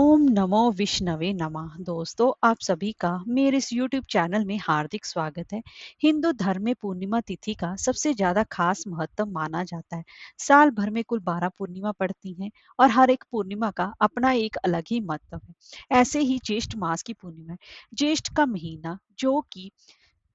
ओम नमो विष्णवे नमः। दोस्तों, आप सभी का मेरे इस यूट्यूब चैनल में हार्दिक स्वागत है। हिंदू धर्म में पूर्णिमा तिथि का सबसे ज्यादा खास महत्व माना जाता है। साल भर में कुल 12 पूर्णिमा पड़ती हैं और हर एक पूर्णिमा का अपना एक अलग ही महत्व है। ऐसे ही ज्येष्ठ मास की पूर्णिमा है। ज्येष्ठ का महीना जो कि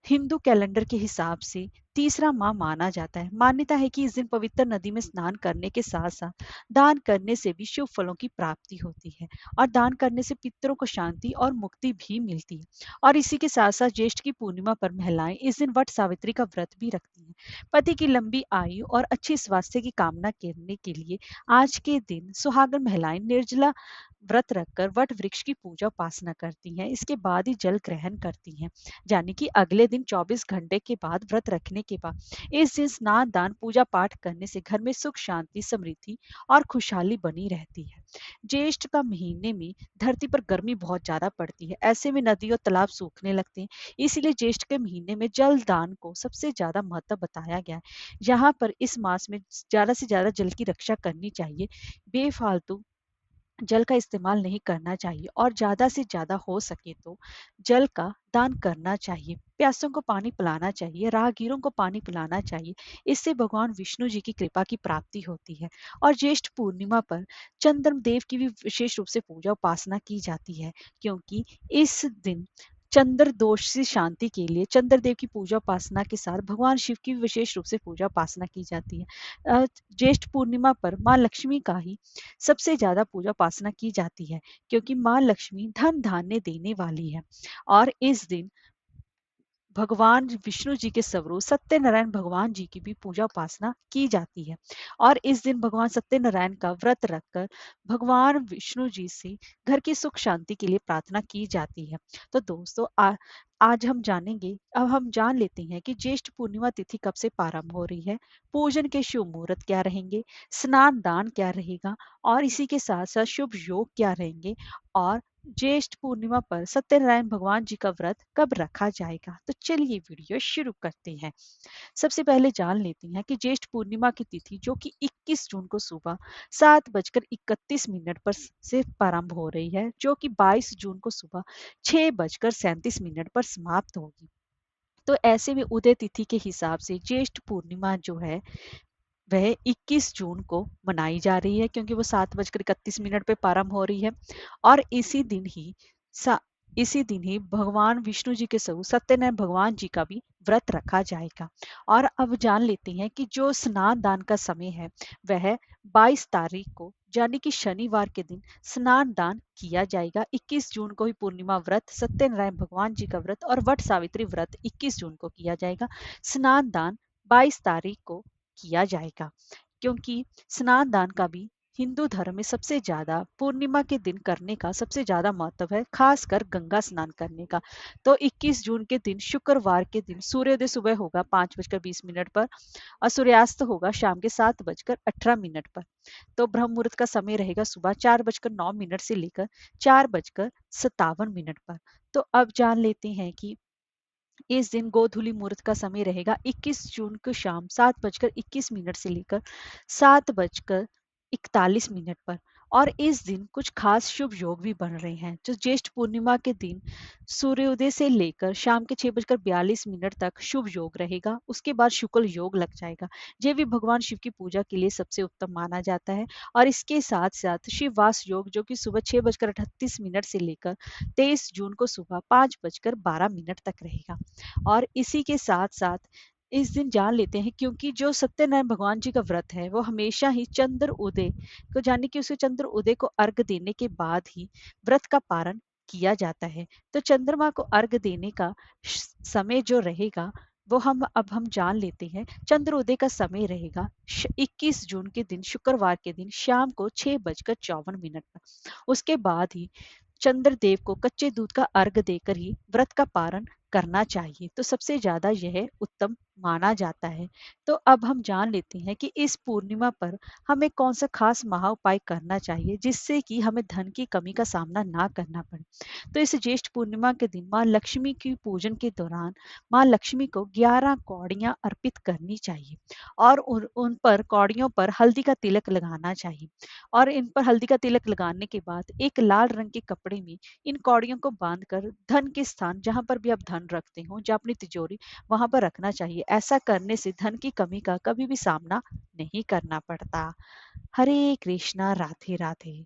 हिंदू कैलेंडर के हिसाब से तीसरा माह माना जाता है। मान्यता है कि इस दिन पवित्र नदी में स्नान करने के साथ साथ दान करने से भी शुभ फलों की प्राप्ति होती है और दान करने से पितरों को शांति और मुक्ति भी मिलती है। और इसी के साथ साथ ज्येष्ठ की पूर्णिमा पर महिलाएं इस दिन वट सावित्री का व्रत भी रखती हैं। पति की लंबी आयु और अच्छे स्वास्थ्य की कामना करने के लिए आज के दिन सुहागन महिलाएं निर्जला व्रत रखकर वट वृक्ष की पूजा उपासना करती हैं। इसके बाद ही जल ग्रहण करती हैं, यानी कि अगले दिन 24 घंटे के बाद व्रत रखने के बाद इस दिन स्नान दान पूजा पाठ करने से घर में सुख शांति समृद्धि और खुशहाली बनी रहती है। ज्येष्ठ का महीने में धरती पर गर्मी बहुत ज्यादा पड़ती है। ऐसे में नदी और तालाब सूखने लगते हैं। इसीलिए ज्येष्ठ के महीने में जल दान को सबसे ज्यादा महत्व बताया गया है। यहाँ पर इस मास में ज्यादा से ज्यादा जल की रक्षा करनी चाहिए। बेफालतू जल का इस्तेमाल नहीं करना चाहिए और ज्यादा से ज्यादा हो सके तो जल का दान करना चाहिए। प्यासों को पानी पिलाना चाहिए, राहगीरों को पानी पिलाना चाहिए। इससे भगवान विष्णु जी की कृपा की प्राप्ति होती है। और ज्येष्ठ पूर्णिमा पर चंद्रम देव की भी विशेष रूप से पूजा उपासना की जाती है, क्योंकि इस दिन चंद्र दोष से शांति के लिए चंद्रदेव की पूजा उपासना के साथ भगवान शिव की विशेष रूप से पूजा उपासना की जाती है। ज्येष्ठ पूर्णिमा पर माँ लक्ष्मी का ही सबसे ज्यादा पूजा उपासना की जाती है, क्योंकि माँ लक्ष्मी धन धान्य देने वाली है। और इस दिन भगवान विष्णु जी के स्वरूप सत्यनारायण भगवान जी की भी पूजा उपासना की जाती है। और इस दिन भगवान सत्यनारायण का व्रत रखकर भगवान विष्णु जी से घर की सुख शांति के लिए प्रार्थना की जाती है। तो दोस्तों, आज हम जानेंगे, अब हम जान लेते हैं कि ज्येष्ठ पूर्णिमा तिथि कब से प्रारंभ हो रही है, पूजन के शुभ मुहूर्त क्या रहेंगे, स्नान दान क्या रहेगा, और इसी के साथ साथ शुभ योग क्या रहेंगे, और ज्येष्ठ पूर्णिमा पर सत्यनारायण भगवान जी का व्रत कब रखा जाएगा। तो चलिए वीडियो शुरू करते हैं। सबसे पहले जान लेते हैं कि ज्येष्ठ पूर्णिमा की तिथि जो कि 21 जून को सुबह 7:31 पर से प्रारंभ हो रही है, जो कि 22 जून को सुबह 6:37 पर समाप्त होगी। तो ऐसे में उदय तिथि के हिसाब से ज्येष्ठ पूर्णिमा जो है वह 21 जून को मनाई जा रही है, क्योंकि वो 7:31 पे प्रारंभ हो रही है। और सा, इसी दिन ही भगवान विष्णु जी के स्वरूप सत्यनारायण भगवान जी का भी व्रत रखा जाएगा। और अब जान लेते हैं कि जो स्नान दान का समय है वह 22 तारीख को, यानी कि शनिवार के दिन स्नान दान किया जाएगा। 21 जून को ही पूर्णिमा व्रत, सत्यनारायण भगवान जी का व्रत और वट सावित्री व्रत 21 जून को किया जाएगा। स्नान दान 22 तारीख को किया जाएगा, क्योंकि स्नान दान का भी हिंदू धर्म में सबसे ज्यादा पूर्णिमा के दिन करने का सबसे ज्यादा महत्व है, खासकर गंगा स्नान करने का। तो 21 जून के दिन शुक्रवार के दिन सूर्योदय सुबह होगा 5:20 पर और सूर्यास्त होगा शाम के 7:18 पर। तो ब्रह्म मुहूर्त का समय रहेगा सुबह 4:09 से लेकर 4:57 पर। तो अब जान लेते हैं कि इस दिन गोधूली मुहूर्त का समय रहेगा 21 जून को शाम 7:21 से लेकर 7:41 पर। और इस दिन कुछ खास शुभ योग भी बन रहे हैं। जो ज्येष्ठ पूर्णिमा के दिन सूर्योदय से लेकर शाम के 6:42 तक शुभ योग रहेगा। उसके बाद शुक्ल योग लग जाएगा। ये भी भगवान शिव की पूजा के लिए सबसे उत्तम माना जाता है। और इसके साथ साथ शिववास योग जो कि सुबह 6:38 से लेकर 23 जून को सुबह 5:12 तक रहेगा। और इसी के साथ साथ इस दिन जान लेते हैं, क्योंकि जो सत्यनारायण भगवान जी का व्रत है वो हमेशा ही चंद्र उदय को, जाने कि उसे चंद्र उदय को अर्घ देने के बाद ही व्रत का पारण किया जाता है। तो चंद्रमा को अर्घ देने का समय जो रहेगा वो हम जान लेते हैं। चंद्र उदय का समय रहेगा 21 जून के दिन शुक्रवार के दिन शाम को 6:54 पर। उसके बाद ही चंद्रदेव को कच्चे दूध का अर्घ देकर ही व्रत का पारण करना चाहिए। तो सबसे ज्यादा यह उत्तम माना जाता है। तो अब हम जान लेते हैं कि इस पूर्णिमा पर हमें कौन सा खास महाउपाय करना चाहिए जिससे कि हमें धन की कमी का सामना ना करना पड़े। तो इस ज्येष्ठ पूर्णिमा के दिन माँ लक्ष्मी की पूजन के दौरान माँ लक्ष्मी को 11 कौड़ियाँ अर्पित करनी चाहिए और उन पर कौड़ियों पर हल्दी का तिलक लगाना चाहिए। और इन पर हल्दी का तिलक लगाने के बाद एक लाल रंग के कपड़े में इन कौड़ियों को बांधकर धन के स्थान जहां पर भी आप धन रखते हो, जो अपनी तिजोरी, वहां पर रखना चाहिए। ऐसा करने से धन की कमी का कभी भी सामना नहीं करना पड़ता। हरे कृष्णा, राधे राधे।